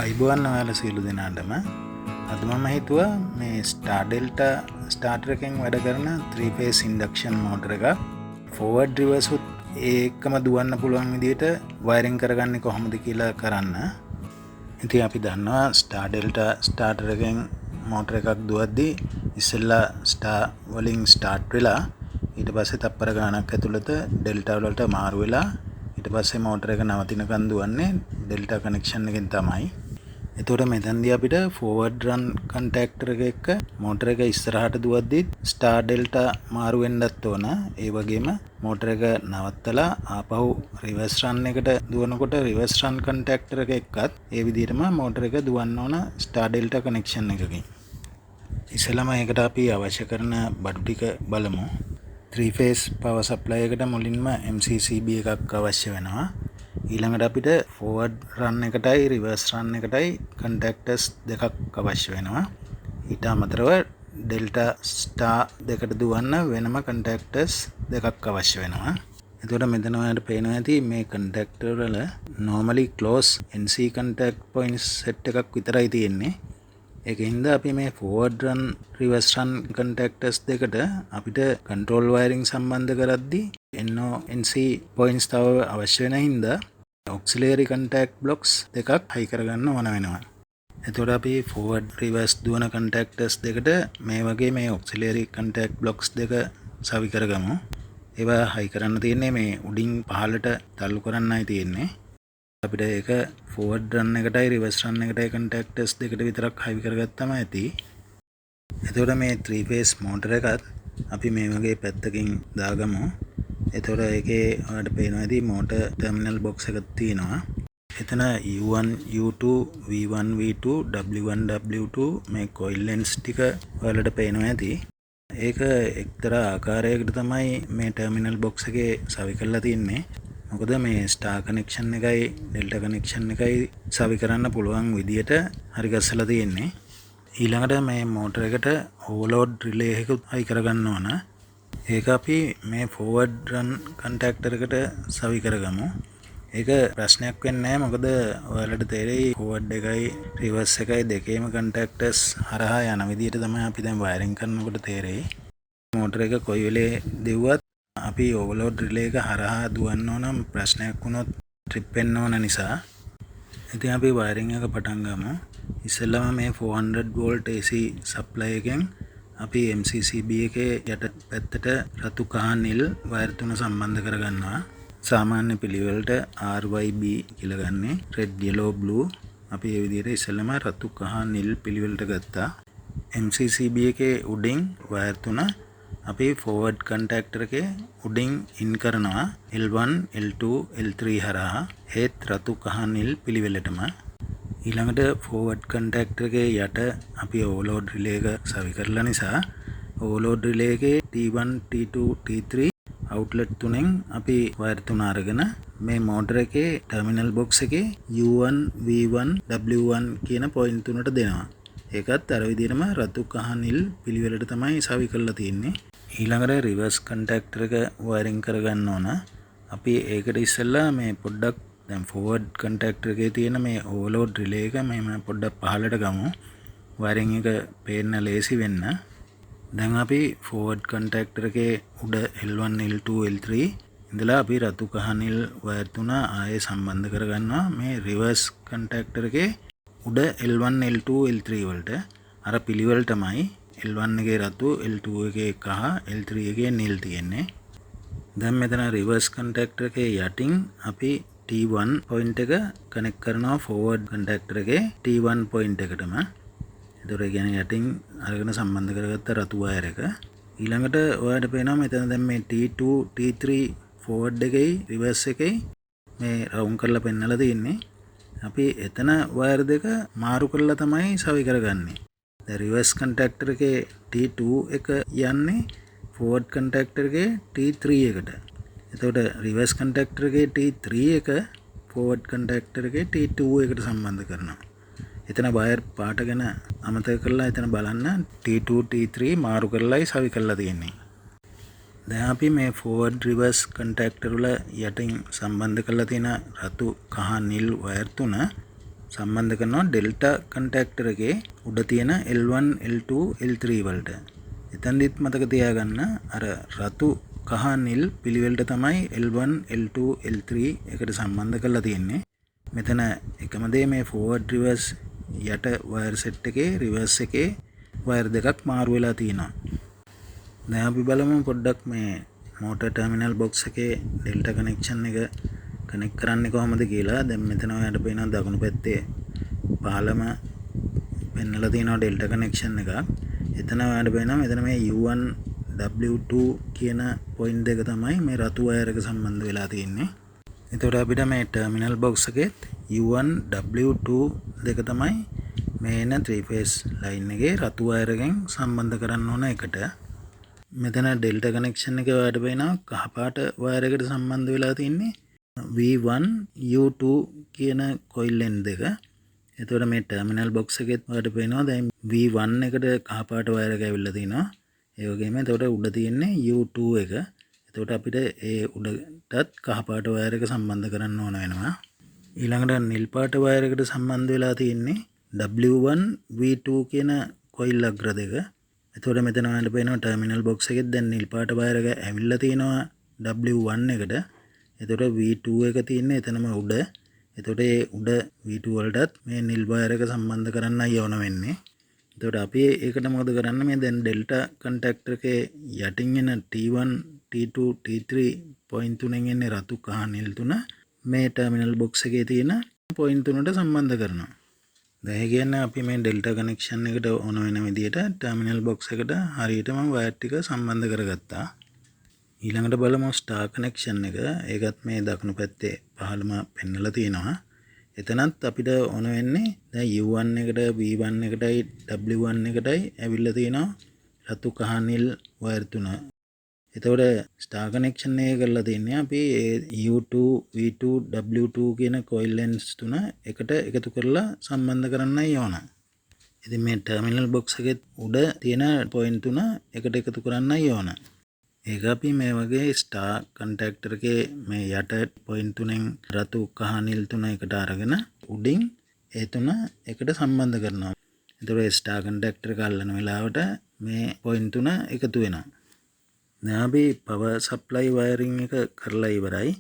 අයිබෝවන් ඔයාලා සියලු දෙනාටම අද මම හිතුවා මේ ස්ටාර් ඩෙල්ටා ස්ටාර්ටර් එකෙන් වැඩ කරන 3 phase ඉන්ඩක්ෂන් මෝටර් එක ෆෝවර්ඩ් රිවර්ස් උත් ඒකම දුවන්න පුළුවන් විදිහට වයරින් කරගන්නේ කොහොමද කියලා කරන්න. ඉතින් අපි දන්නවා ස්ටාර් ඩෙල්ටා ස්ටාර්ටර් එකෙන් මෝටර් එකක් දුවද්දී ඉස්සෙල්ලා ස්ටාර් වලින් ස්ටාර්ට් වෙලා ඊට පස්සේ තප්පර ගානක් ඇතුළත ඩෙල්ටා වලට මාරු වෙලා ඊට පස්සේ මෝටර් එක නවතිනකන් දුවන්නේ ඩෙල්ටා කනෙක්ෂන් එකෙන් තමයි. එතකොට මෙතනදී අපිට ෆෝවර්ඩ් රන් කන්ටැක්ටර් එක එක්ක මෝටර් එක ඉස්සරහට දුවද්දී ස්ටාර් ඩෙල්ටා මාරු වෙන්නත් ඕන. ඒ වගේම මෝටර් එක නවත්තලා ආපහු රිවර්ස් රන් එකට දුවනකොට රිවර්ස් රන් කන්ටැක්ටර් එක එක්කත් ඒ විදිහටම මෝටර් එක දුවන්න ඕන ස්ටාර් ඩෙල්ටා කනෙක්ෂන් එකකින්. ඉස්සෙල්ලාම ඒකට අපි අවශ්‍ය කරන බඩු ටික බලමු. 3 phase power supply එකට මුලින්ම MCCB එකක් අවශ්‍ය වෙනවා. ඊළඟට අපිට ෆෝවර්ඩ් රන් එකටයි රිවර්ස් රන් එකටයි කන්ටැක්ටර්ස් දෙකක් අවශ්‍ය වෙනවා. ඊට අමතරව ඩෙල්ටා ස්ටාර් දෙකට දුවන්න වෙනම කන්ටැක්ටර්ස් දෙකක් අවශ්‍ය වෙනවා. එතකොට මෙතන ඔයාලට පේනවා ඇති මේ කන්ටැක්ටර් වල normally close NC contact points set එකක් විතරයි තියෙන්නේ. ඒකින්ද අපි මේ ෆෝවර්ඩ් රන් රිවර්ස් රන් කන්ටැක්ටර්ස් දෙකට අපිට කන්ට්‍රෝල් වයරින් සම්බන්ධ කරද්දී NC points තව අවශ්‍ය වෙන හින්දා ඔක්සිලරි කන්ටැක්ට් බ්ලොක්ස් දෙකක් හයි කරගන්න ඕන වෙනවා. එතකොට අපි ෆෝවර්ඩ් රිවර්ස් දුවන කන්ටැක්ටර්ස් දෙකට මේ වගේ මේ ඔක්සිලරි කන්ටැක්ට් බ්ලොක්ස් දෙක සවි කරගමු. ඒවා හයි කරන්න තියෙන්නේ මේ උඩින් පහළට තල්ලු කරන්නයි තියෙන්නේ. අපිට ඒක ෆෝවර්ඩ් රන් එකටයි රිවර්ස් රන් එකටයි කන්ටැක්ටර්ස් දෙකට විතරක් හයි කරගත්තම ඇති. එතකොට මේ 3 phase මෝටර් එකත් අපි මේ වගේ පැත්තකින් දාගමු. එතකොට ඒකේ ඔයාලට පේනවා ඇති මෝටර් ටර්මිනල් බොක්ස් එකක් තියෙනවා. එතන U1 U2 V1 V2 W1 W2 මේ කොයිල් ලෙන්ස් ටික ඔයාලට පේනවා ඇති. ඒක එක්තරා ආකාරයකට තමයි මේ ටර්මිනල් බොක්ස් එකේ සවි කරලා තින්නේ. මොකද මේ ස්ටාර් කනෙක්ෂන් එකයි ඩෙල්ටා කනෙක්ෂන් එකයි සවි කරන්න පුළුවන් විදියට හරි ගස්සලා තියෙන්නේ. ඊළඟට මේ මෝටර් එකට ඕවර්ලෝඩ් රිලේ එකක් හයි කරගන්න ඕන. ඒක අපි මේ ෆෝවර්ඩ් රන් කන්ටැක්ටර් එකට සවි කරගමු. ඒක ප්‍රශ්නයක් වෙන්නේ නැහැ. මොකද ඔයාලට තේරෙයි ෆෝවර්ඩ් එකයි රිවර්ස් එකයි දෙකේම කන්ටැක්ටර්ස් හරහා යන විදියට තමයි අපි දැන් වයරින් කරනකොට තේරෙයි. මෝටර් එක කොයි වෙලේ දෙව්වත් අපි ඕවර්ලෝඩ් රිලේ එක හරහා දුවන්න ඕන ප්‍රශ්නයක් වුණොත් ට්‍රිප් වෙන්න ඕන නිසා. ඉතින් අපි වයරින් එක පටන් ගමු. ඉස්සෙල්ලාම මේ 400 volt AC supply එකෙන් අපි MCCB එකේ යට පැත්තට රතු කහ නිල් වයර් තුන සම්බන්ධ කරගන්නවා. සාමාන්‍ය පිළිවෙලට RYB කියලා ගන්නේ red yellow blue. අපි මේ විදිහට ඉස්සෙල්ලාම රතු කහ නිල් පිළිවෙලට ගත්තා. MCCB එකේ උඩින් වයර් තුන අපි ෆෝවර්ඩ් කන්ටැක්ටර් එකේ උඩින් ඉන් කරනවා L1 L2 L3 හරහා ඒත් රතු කහ නිල් පිළිවෙලටම. ඊළඟට ෆෝවර්ඩ් කන්ටැක්ටර් එකේ යට අපි ඕවර්ලෝඩ් රිලේ එක සවි කරලා නිසා ඕවර්ලෝඩ් රිලේ එකේ T1 T2 T3 අවුට්ලට් තුනෙන් අපි වයර් තුන අරගෙන මේ මෝටර් එකේ ටර්මිනල් බොක්ස් එකේ U1 V1 W1 කියන පොයින්ට් තුනට දෙනවා. ඒකත් අර විදිහටම රතු කහ නිල් පිළිවෙලට තමයි සවි කරලා තියෙන්නේ. ඊළඟට රිවර්ස් කන්ටැක්ටර් එක වයරින් කරගන්න ඕන. අපි ඒකට ඉස්සෙල්ලා මේ පොඩ්ඩක් දැන් ෆෝවර්ඩ් කන්ටැක්ටර් එකේ තියෙන මේ ඕවර්ලෝඩ් රිලේ එක මෙහෙම පොඩ්ඩක් පහළට ගමු. වයරින් එක පේන්න ලේසි වෙන්න. දැන් අපි ෆෝවර්ඩ් කන්ටැක්ටර් එකේ උඩ L1 L2 L3 ඉඳලා අපි රතු කහ නිල් වයර් තුන ආයේ සම්බන්ධ කරගන්නවා මේ රිවර්ස් කන්ටැක්ටර් එකේ උඩ L1 L2 L3 වලට. අර පිළිවෙලටමයි L1 එකේ රතු L2 එකේ කහ L3 එකේ නිල් තියෙන්නේ. දැන් මෙතන රිවර්ස් කන්ටැක්ටර් එකේ යටින් අපි T1 පොයින්ට් එක කනෙක්ට් කරනවා ෆෝවර්ඩ් කන්ටැක්ටර් එකේ T1 පොයින්ට් එකටම. ඒතර ඒ කියන්නේ යටින් අරගෙන සම්බන්ධ කරගත්ත රතු වයර් එක. ඊළඟට ඔයාලට පේනවා මෙතන දැන් මේ T2 T3 ෆෝවර්ඩ් එකේ රිවර්ස් එකේ මේ රවුන්ඩ් කරලා පෙන්නලා තියෙන්නේ. අපි එතන වයර් දෙක මාරු කරලා තමයි සවි කරගන්නේ. දැන් රිවර්ස් කන්ටැක්ටර් එකේ T2 එක යන්නේ ෆෝවර්ඩ් කන්ටැක්ටර් එකේ T3 එකට. එතකොට රිවර්ස් කන්ටැක්ටර් එකේ T3 එක ෆෝවර්ඩ් කන්ටැක්ටර් එකේ T2 එකට සම්බන්ධ කරනවා. එතන වයර් පාට ගැන අමතක කරලා එතන බලන්න T2 T3 මාරු කරලායි සවි කරලා තියෙන්නේ. දැන් අපි මේ ෆෝවර්ඩ් රිවර්ස් කන්ටැක්ටර් වල යටින් සම්බන්ධ කරලා තියෙන රතු කහ නිල් වයර් තුන සම්බන්ධ කරනවා ඩෙල්ටා කන්ටැක්ටර් එකේ උඩ තියෙන L1 L2 L3 වලට. එතනදිත් මතක තියාගන්න අර රතු කහ නිල් පිළිවෙලට තමයි L1 L2 L3 එකට සම්බන්ධ කරලා තියෙන්නේ. මෙතන එකම දේ මේ ෆෝවර්ඩ් රිවර්ස් යට වයර් සෙට් එකේ රිවර්ස් එකේ වයර් දෙකක් මාරු වෙලා තියෙනවා. දැන් අපි බලමු පොඩ්ඩක් මේ මෝටර් ටර්මිනල් බොක්ස් එකේ ඩෙල්ටා කනෙක්ෂන් එක කනෙක්ට් කරන්නේ කොහොමද කියලා. දැන් මෙතන ඔයාලට පේනවා දකුණු පැත්තේ පහළම පෙන්නලා තියෙනවා ඩෙල්ටා කනෙක්ෂන් එකක්. එතන ඔයාලට පේනවා මෙතන මේ U1 W2 කියන පොයින්ට් දෙක තමයි මේ රතු වයර් එක සම්බන්ධ වෙලා තියෙන්නේ. එතකොට අපිට මේ ටර්මිනල් බොක්ස් එකේ U1 W2 දෙක තමයි මේ එන 3 phase line එකේ රතු වයර් එකෙන් සම්බන්ධ කරන්න ඕන එකට. මෙතන ඩෙල්ටා කනෙක්ෂන් එක ඔයාලට පේනවා කහ පාට වයර් එකට සම්බන්ධ වෙලා තියෙන්නේ V1 U2 කියන කොයිල් end දෙක. එතකොට මේ ටර්මිනල් බොක්ස් එකෙත් ඔයාලට පේනවා දැන් V1 එකට කහ පාට වයර් එක ඇවිල්ලා තිනවා. ඒ වගේම එතකොට උඩ තියෙන්නේ U2 එක. එතකොට අපිට ඒ උඩටත් කහ පාට වයර් එක සම්බන්ධ කරන්න ඕන වෙනවා. ඊළඟට නිල් පාට වයර් එකට සම්බන්ධ වෙලා තියෙන්නේ W1 V2 කියන කොයිල් අග්‍ර දෙක. එතකොට මෙතන ඔයාලට පේනවා ටර්මිනල් බොක්ස් එකෙත් දැන් නිල් පාට වයර් එක ඇවිල්ලා තිනවා W1 එකට. එතකොට V2 එක තියෙන්නේ එතනම උඩ. එතකොට ඒ උඩ V2 වලටත් මේ නිල් වයර් එක සම්බන්ධ කරන්නයි ඕන වෙන්නේ. එතකොට අපි ඒකට මොකද කරන්නේ මේ දැන් ඩෙල්ටා කන්ටැක්ටර් එකේ යටින් එන T1 T2 T3 පොයින්ට් තුනෙන් එන්නේ රතු කහ නිල් තුන මේ ටර්මිනල් බොක්ස් එකේ තියෙන පොයින්ට් තුනට සම්බන්ධ කරනවා. දැන් ඒ කියන්නේ අපි මේ ඩෙල්ටා කනෙක්ෂන් එකට ඕන වෙන විදිහට ටර්මිනල් බොක්ස් එකට හරියටම වයර් ටික සම්බන්ධ කරගත්තා. ඊළඟට බලමු ස්ටාර් කනෙක්ෂන් එක. ඒකත් මේ දකුණු පැත්තේ පහළම පෙන්නලා තියෙනවා. එතනත් අපිට ඕන වෙන්නේ දැන් U1 එකට V1 එකටයි W1 එකටයි ඇවිල්ලා තියෙනවා රතු කහ නිල් වයර් තුන. එතකොට ස්ටාර් කනෙක්ෂන් එක කරලා තියන්නේ අපි U2 V2 W2 කියන කොයිල් ends තුන එකට එකතු කරලා සම්බන්ධ කරන්නයි ඕන. ඉතින් මේ ටර්මිනල් බොක්ස් එකේ උඩ තියෙන පොයින්ට් තුන එකට එකතු කරන්නයි ඕන. ඒක අපි මේ වගේ ස්ටාර් කන්ටැක්ටර් එකේ මේ යට පොයින්ට් තුනෙන් රතු කහ නිල් තුන එකට අරගෙන උඩින් ඒ තුන එකට සම්බන්ධ කරනවා. එතකොට ස්ටාර් කන්ටැක්ටර් එක අල්ලන වෙලාවට මේ පොයින්ට් තුන එකතු වෙනවා. දැන් අපි පවර් සප්ලයි වයරින් එක කරලා ඉවරයි.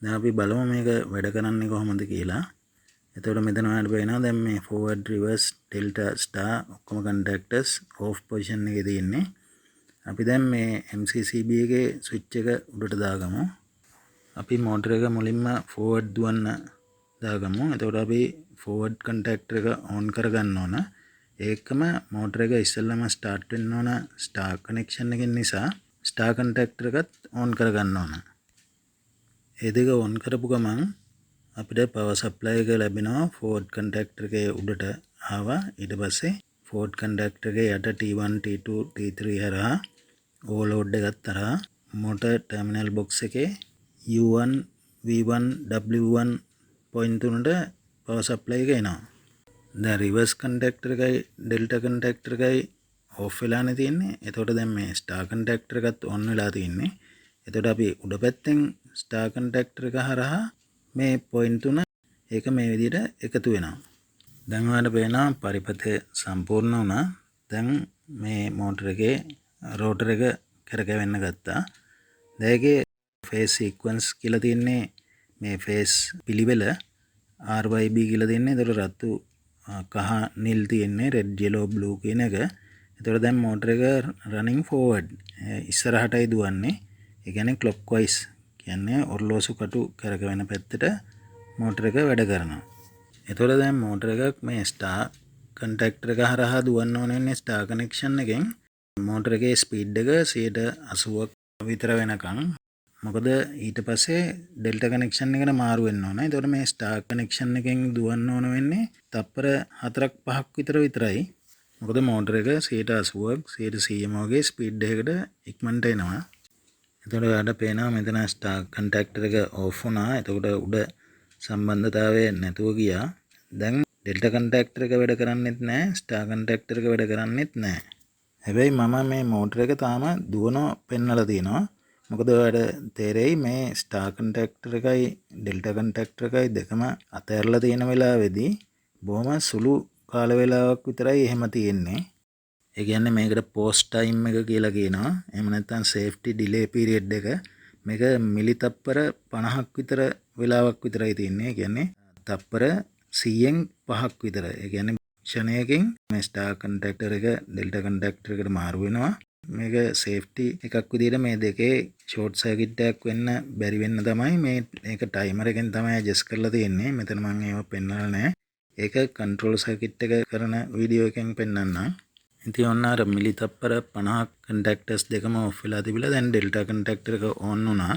දැන් අපි බලමු මේක වැඩ කරන්නේ කොහොමද කියලා. එතකොට මෙතන ඔයාලට පේනවා දැන් මේ ෆෝවර්ඩ් රිවර්ස් ඩෙල්ටා ස්ටාර් ඔක්කොම කන්ටැක්ටර්ස් ඕෆ් පොසිෂන් එකේ තියෙන්නේ. අපි දැන් මේ MCCB එකේ ස්විච් එක උඩට දාගමු. අපි මෝටර එක මුලින්ම ෆෝවර්ඩ් දුවන්න දාගමු. එතකොට අපි ෆෝවර්ඩ් කන්ටැක්ටර් එක ඔන් කරගන්න ඕන. ඒකම මෝටර එක ඉස්සෙල්ලාම ස්ටාර්ට් වෙන්න ඕන ස්ටාර් කනෙක්ෂන් එකෙන් නිසා ස්ටාර් කන්ටැක්ටර් එකත් ඔන් කරගන්න ඕන. ඒ දෙක ඔන් කරපු ගමන් අපිට පවර් සප්ලයි එක ලැබෙනවා ෆෝවර්ඩ් කන්ටැක්ටර් එකේ උඩට ආවා. ඊට පස්සේ ෆෝවර්ඩ් කන්ටැක්ටර් එකේ යට T1 T2 T3 හරහා ඕවර්ලෝඩ් එකත් තරහා මෝටර් ටර්මිනල් බොක්ස් එකේ U1 V1 W1 පොයින්ට් තුනට පවර් සප්ලයි එක එනවා. දැන් රිවර්ස් කන්ටැක්ටර් එකයි ඩෙල්ටා කන්ටැක්ටර් එකයි ඕෆ් වෙලානේ තියෙන්නේ. එතකොට දැන් මේ ස්ටාර් කන්ටැක්ටර් එකත් ඔන් වෙලා තියෙන්නේ. එතකොට අපි උඩ පැත්තෙන් ස්ටාර් කන්ටැක්ටර් එක හරහා මේ පොයින්ට් තුන ඒක මේ විදිහට එකතු වෙනවා. දැන් ඔයාලට පේනවා පරිපථය සම්පූර්ණ වුණා. දැන් මේ මෝටර එකේ රෝටර් එක කරකැවෙන්න ගත්තා. දැන් ඒකේ ෆේස් සීක්වන්ස් කියලා තියෙන්නේ මේ ෆේස් පිළිවෙල RYB කියලා තියෙන්නේ. ඒතර රතු කහ නිල් තියෙන්නේ රෙඩ් yellow blue කියන එක. එතකොට දැන් මෝටර එක running forward ඉස්සරහටයි දුවන්නේ. ඒ කියන්නේ clockwise කියන්නේ ඔරලෝසු කටු කරකවෙන පැත්තට මෝටර එක වැඩ කරනවා. එතකොට දැන් මෝටර එකක් මේ ස්ටාර් කන්ටැක්ටර් එක හරහා දුවන්න ඕනේ ස්ටාර් කනෙක්ෂන් එකෙන්. මෝටර එකේ ස්පීඩ් එක 80ක් විතර වෙනකන්. මොකද ඊට පස්සේ ඩෙල්ටා කනෙක්ෂන් එකට මාරු වෙන්න ඕන. එතකොට මේ ස්ටාර් කනෙක්ෂන් එකෙන් දුවන්න ඕන වෙන්නේ තප්පර 4ක් 5ක් විතරයි. මොකද මෝටර එක 80ක් 100ම වගේ ස්පීඩ් එකකට ඉක්මනට එනවා. එතකොට ඔයාලට පේනවා මෙතන ස්ටාර් කන්ටැක්ටර් එක ඕෆ් වුණා. එතකොට උඩ සම්බන්ධතාවය නැතුව ගියා. දැන් ඩෙල්ටා කන්ටැක්ටර් එක වැඩ කරන්නේත් නැහැ. ස්ටාර් කන්ටැක්ටර් එක වැඩ කරන්නේත් නැහැ. හැබැයි මම මේ මෝටර එක තාම දුවනවා පෙන්නලා තියෙනවා. මොකද ඔයාලට තේරෙයි මේ ස්ටාර් කන්ටැක්ටර් එකයි ඩෙල්ටා කන්ටැක්ටර් එකයි දෙකම අතහැරලා තියෙන වෙලාවේදී බොහොම සුළු කාල වේලාවක් විතරයි එහෙම තියෙන්නේ. ඒ කියන්නේ මේකට පෝස්ට් ටයිම් එක කියලා කියනවා. එහෙම නැත්නම් සේෆ්ටි ඩිලේ පීරියඩ් එක. මේක මිලි තප්පර 50ක් විතර වෙලාවක් විතරයි තියෙන්නේ. ඒ කියන්නේ තප්පර 100න් 5ක් විතර. ඒ කියන්නේ ක්ෂණයකින් මේ ස්ටාර් කන්ටැක්ටර් එක ඩෙල්ටා කන්ටැක්ටර් එකට මාරු වෙනවා. මේක සේෆ්ටි එකක් විදිහට මේ දෙකේ ෂෝට් සර්කිට් එකක් වෙන්න බැරි වෙන්න තමයි මේක ටයිමර් එකෙන් තමයි ඇඩ්ජස්ට් කරලා තියෙන්නේ. මෙතන මම ඒව පෙන්නලා නැහැ. ඒක කන්ට්‍රෝල් සර්කිට් එක කරන වීඩියෝ එකෙන් පෙන්නන්නම්. ඉතින් ඔන්න අර මිලි තප්පර 50ක් කන්ටැක්ටර්ස් දෙකම ඔෆ් වෙලා තිබිලා දැන් ඩෙල්ටා කන්ටැක්ටර් එක ඔන් වුණා.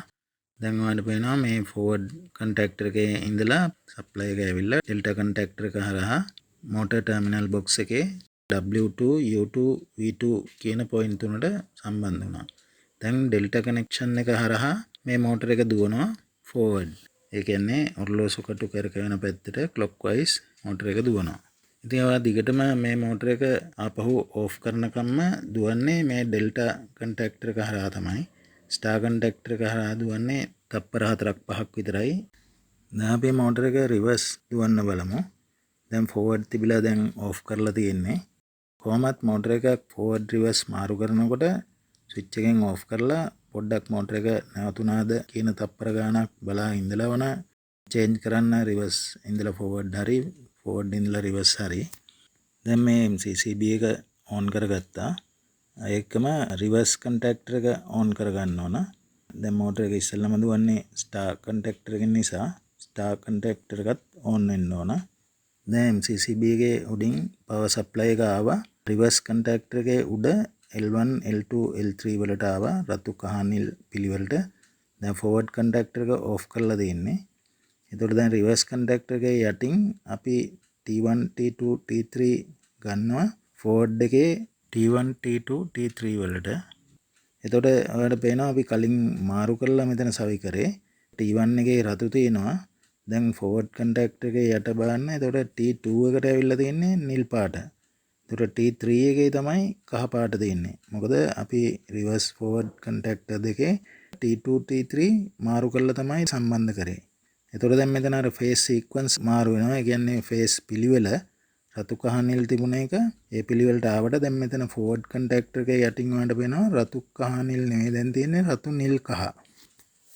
දැන් ඔයාලට පේනවා මේ ෆෝවර්ඩ් කන්ටැක්ටර් එකේ ඉඳලා සප්ලයි එක ඇවිල්ලා ඩෙල්ටා කන්ටැක්ටර් එක හරහා මෝටර් ටර්මිනල් බොක්ස් එකේ W2 U2 V2 කියන පොයින්ට් තුනට සම්බන්ධ වුණා. දැන් ඩෙල්ටා කනෙක්ෂන් එක හරහා මේ මෝටර එක දුවනවා ෆෝවර්ඩ්. ඒ කියන්නේ ඔරලෝසු කටු කරකවන පැත්තට ක්ලොක්වයිස් මෝටර එක දුවනවා. ඉතින් ඔයා දිගටම මේ මෝටර එක ආපහු ඕෆ් කරනකම්ම දුවන්නේ මේ ඩෙල්ටා කන්ටැක්ටර් එක හරහා තමයි. ස්ටාර් කන්ටැක්ටර් එක හරහා දුවන්නේ තප්පර 4ක් 5ක් විතරයි. දැන් අපි මෝටර එක රිවර්ස් දුවන්න බලමු. දැන් ෆෝවර්ඩ් තිබිලා දැන් ඕෆ් කරලා තියෙන්නේ. කොහොමත් මෝටර එක ෆෝවර්ඩ් රිවර්ස් මාරු කරනකොට ස්විච් එකෙන් ඕෆ් කරලා පොඩ්ඩක් මෝටර එක නැවතුණාද කියන තප්පර ගානක් බලා ඉඳලා වන චේන්ජ් කරන්න රිවර්ස් ඉඳලා ෆෝවර්ඩ් හරි ෆෝවර්ඩ් ඉඳලා රිවර්ස් හරි. දැන් මේ MCCB එක ඕන් කරගත්තා. ඒකම රිවර්ස් කන්ටැක්ටර් එක ඕන් කරගන්න ඕන. දැන් මෝටර එක ඉස්සෙල්ලාම දුවන්නේ ස්ටාර් කන්ටැක්ටර් එකෙන් නිසා ස්ටාර් කන්ටැක්ටර් එකත් ඕන් වෙන්න ඕන. දැන් MCCB එකේ උඩින් පවර් සප්ලයි එක ආවා. රිවර්ස් කන්ටැක්ටර් එකේ උඩ L1 L2 L3 වලට ආවා රතු කහ නිල් පිළිවෙලට. දැන් ෆෝවර්ඩ් කන්ටැක්ටර් එක ඕෆ් කරලා තියෙන්නේ. එතකොට දැන් රිවර්ස් කන්ටැක්ටර් එකේ යටින් අපි T1 T2 T3 ගන්නවා ෆෝවර්ඩ් එකේ T1 T2 T3 වලට. එතකොට ඔයාලට පේනවා අපි කලින් මාරු කරලා මෙතන සවි කරේ T1 එකේ රතු තියෙනවා. දැන් ෆෝවර්ඩ් කන්ටැක්ටර් එකේ යට බලන්න. එතකොට T2 එකට ඇවිල්ලා තියෙන්නේ නිල් පාට. එතකොට T3 එකේ තමයි කහ පාට තියෙන්නේ. මොකද අපි රිවර්ස් ෆෝවර්ඩ් කන්ටැක්ටර් දෙකේ T2 T3 මාරු කරලා තමයි සම්බන්ධ කරේ. එතකොට දැන් මෙතන අර ෆේස් සීක්වන්ස් මාරු වෙනවා. ඒ කියන්නේ ෆේස් පිළිවෙල රතු කහ නිල් තිබුණ එක ඒ පිළිවෙලට ආවට දැන් මෙතන ෆෝවර්ඩ් කන්ටැක්ටර් එකේ යටින් වලට වෙනවා රතු කහ නිල් නෙවෙයි දැන් තියෙන්නේ රතු නිල් කහ.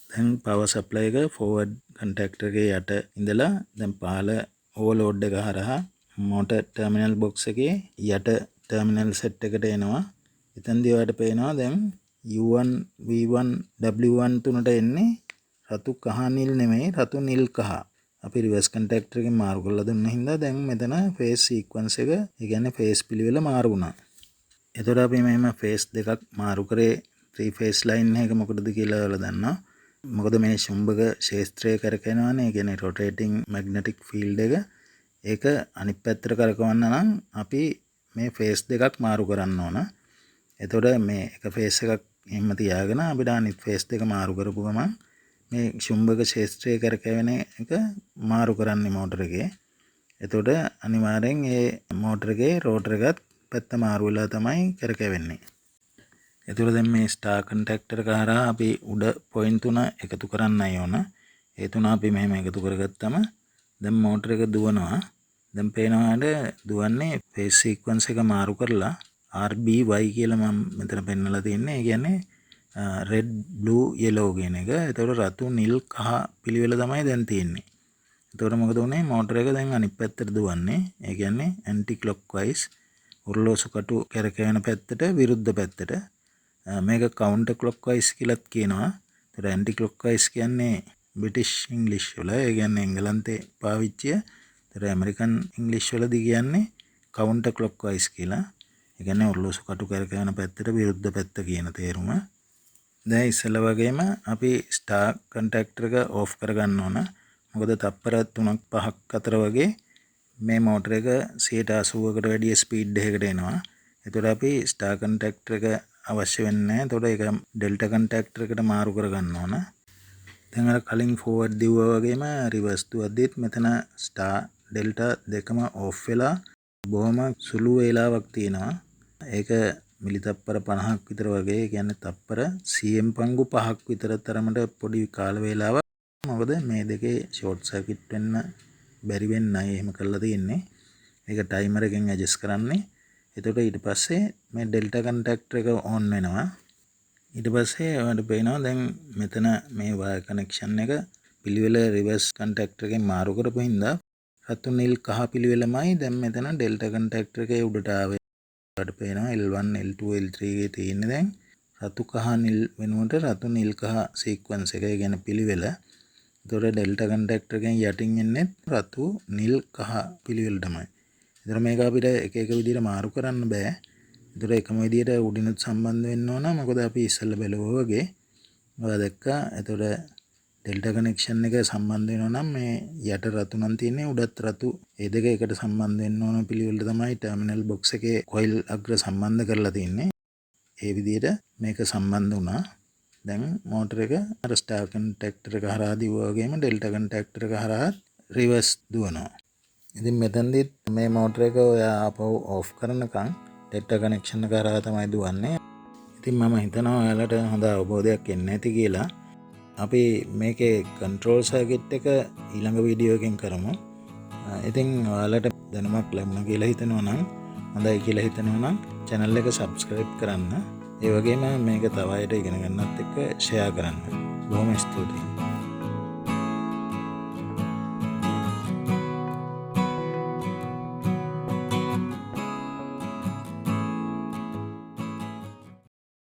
දැන් පවර් සප්ලයි එක ෆෝවර්ඩ් කන්ටැක්ටර් එකේ යට ඉඳලා දැන් පහළ ඕවර්ලෝඩ් එක හරහා මෝටර් ටර්මිනල් බොක්ස් එකේ යට ටර්මිනල් සෙට් එකට එනවා. එතෙන්දී ඔයාලට පේනවා දැන් U1 V1 W1 තුනට එන්නේ රතු කහ නිල් නෙමෙයි රතු නිල් කහ. අපි රිවර්ස් කන්ටැක්ටර් එකෙන් මාරු කරලා දුන්න හින්දා දැන් මෙතන ෆේස් සීක්වන්ස් එක ඒ කියන්නේ ෆේස් පිළිවෙල මාරු වුණා. එතකොට අපි මෙහෙම ෆේස් දෙකක් මාරු කරේ 3 ෆේස් ලයින් එක මොකටද කියලා ඔයාලා දන්නවා. මොකද මේ චුම්බක ක්ෂේත්‍රය කරකවනවානේ. ඒ කියන්නේ රොටේටිං මැග්නටික් ෆීල්ඩ් එක. ඒක අනිත් පැත්තට කරකවන්න නම් අපි මේ ෆේස් දෙකක් මාරු කරන්න ඕන. එතකොට මේ එක ෆේස් එකක් එහෙම තියාගෙන අපිට අනිත් ෆේස් දෙක මාරු කරපු ගමන් මේ චුම්බක ක්ෂේත්‍රය කරකැවෙන එක මාරු කරන්නේ මෝටර එකේ. එතකොට අනිවාර්යෙන් ඒ මෝටර එකේ රෝටර එකත් පැත්ත මාරු වෙලා තමයි කරකැවෙන්නේ. එතකොට දැන් මේ ස්ටාර් කන්ටැක්ටර් එක හරහා අපි උඩ පොයින්ට් තුන එකතු කරන්නයි ඕන. ඒ තුන අපි මෙහෙම එකතු කරගත්තම දැන් මෝටර එක දුවනවා. දැන් පේනවාට දුවන්නේ ෆේස් සීක්වන්ස් එක මාරු කරලා RBY කියලා මම මෙතන පෙන්නලා තියෙන්නේ. ඒ කියන්නේ රෙඩ් බ්ලූ yellow කියන එක. එතකොට රතු නිල් කහ පිළිවෙල තමයි දැන් තියෙන්නේ. එතකොට මොකද උනේ මෝටර එක දැන් අනිත් පැත්තට දුවන්නේ. ඒ කියන්නේ ඇන්ටි ක්ලොක්වයිස් ඔරලෝසු කටු කරකවන පැත්තට විරුද්ධ පැත්තට. මේක කවුන්ටර් ක්ලොක්වයිස් කියලාත් කියනවා. එතකොට ඇන්ටි ක්ලොක්වයිස් කියන්නේ බ්‍රිටිෂ් ඉංග්‍රීසි වල ඒ කියන්නේ එංගලන්තේ පාවිච්චිය. එතකොට ඇමරිකන් ඉංග්‍රීසි වලදී කියන්නේ කවුන්ටර් ක්ලොක්වයිස් කියලා. ඒ කියන්නේ ඔරලෝසු කටු කරකවන පැත්තට විරුද්ධ පැත්ත කියන තේරුම. දැන් ඉස්සෙල්ලා වගේම අපි ස්ටාර් කන්ටැක්ටර් එක ඕෆ් කරගන්න ඕන. මොකද තප්පර 3ක් 5ක් අතර වගේ මේ මෝටර එක 80%කට වැඩිය ස්පීඩ් එකකට එනවා. එතකොට අපි ස්ටාර් කන්ටැක්ටර් එක අවශ්‍ය වෙන්නේ නැහැ. එතකොට ඒක ඩෙල්ටා කන්ටැක්ටර් එකට මාරු කරගන්න ඕන. දැන් අර කලින් ෆෝවර්ඩ් දිව්වා වගේම රිවර්ස් දුවද්දිත් මෙතන ස්ටාර් ඩෙල්ටා දෙකම ඕෆ් වෙලා බොහොම සුළු වේලාවක් තියෙනවා. ඒක මිලි තප්පර 50ක් විතර වගේ. ඒ කියන්නේ තප්පර 100න් පංගු 5ක් විතර තරමට පොඩි කාල වේලාවක්. මොකද මේ දෙකේ ෂෝට් සර්කිට් වෙන්න බැරි වෙන්නයි එහෙම කරලා තියෙන්නේ. ඒක ටයිමර් එකෙන් ඇඩ්ජස්ට් කරන්නේ. එතකොට ඊට පස්සේ මේ ඩෙල්ටා කන්ටැක්ටර් එක ඔන් වෙනවා. ඊට පස්සේ ඔයාලට පේනවා දැන් මෙතන මේ වයර් කනෙක්ෂන් එක පිළිවෙල රිවර්ස් කන්ටැක්ටර් එකෙන් මාරු කරපු හින්දා රතු නිල් කහ පිළිවෙලමයි දැන් මෙතන ඩෙල්ටා කන්ටැක්ටර් එකේ උඩට ආවේ. ඔයාලට පේනවා L1 L2 L3 එකේ තියෙන්නේ දැන් රතු කහ නිල් වෙනුවට රතු නිල් කහ සීක්වන්ස් එක. ඒ කියන්නේ පිළිවෙල. ඒතකොට ඩෙල්ටා කන්ටැක්ටර් එකෙන් යටින් එන්නේ රතු නිල් කහ පිළිවෙල තමයි. ඒතර මේක අපිට එක එක විදිහට මාරු කරන්න බෑ. ඒතර එකම විදිහට උඩිනුත් සම්බන්ධ වෙන්න ඕන. මොකද අපි ඉස්සෙල්ලා බැලුවා වගේ ඔයා දැක්කා. ඒතර ඩෙල්ටා කනෙක්ෂන් එක සම්බන්ධ වෙනවා නම් මේ යට රතු නම් තියෙන්නේ උඩත් රතු. ඒ දෙක එකට සම්බන්ධ වෙන්න ඕන පිළිවෙල තමයි ටර්මිනල් බොක්ස් එකේ කොයිල් අග්‍ර සම්බන්ධ කරලා තියෙන්නේ. ඒ විදිහට මේක සම්බන්ධ වුණා. දැන් මෝටර එක අර ස්ටාර් කන්ටැක්ටර් එක හරහා දිවුවා වගේම ඩෙල්ටා කන්ටැක්ටර් එක හරහා රිවර්ස් දුවනවා. ඉතින් මෙතනදී මේ මෝටර එක ඔයා ආපහු ඕෆ් කරනකම් ඩෙල්ටා කනෙක්ෂන් එක හරහා තමයි දුවන්නේ. ඉතින් මම හිතනවා ඔයාලට හොඳ අවබෝධයක් එන්න ඇති කියලා. අපි මේකේ කන්ට්‍රෝල් සර්කිට් එක ඊළඟ වීඩියෝ එකෙන් කරමු. ඉතින් ඔයාලට දැනුමක් ලැබුණා කියලා හිතනවා නම් හොඳයි කියලා හිතනවා නම් channel එක subscribe කරන්න. ඒ වගේම මේක තව අයට ඉගෙන ගන්නත් එක්ක share කරන්න. බොහොම ස්තුතියි.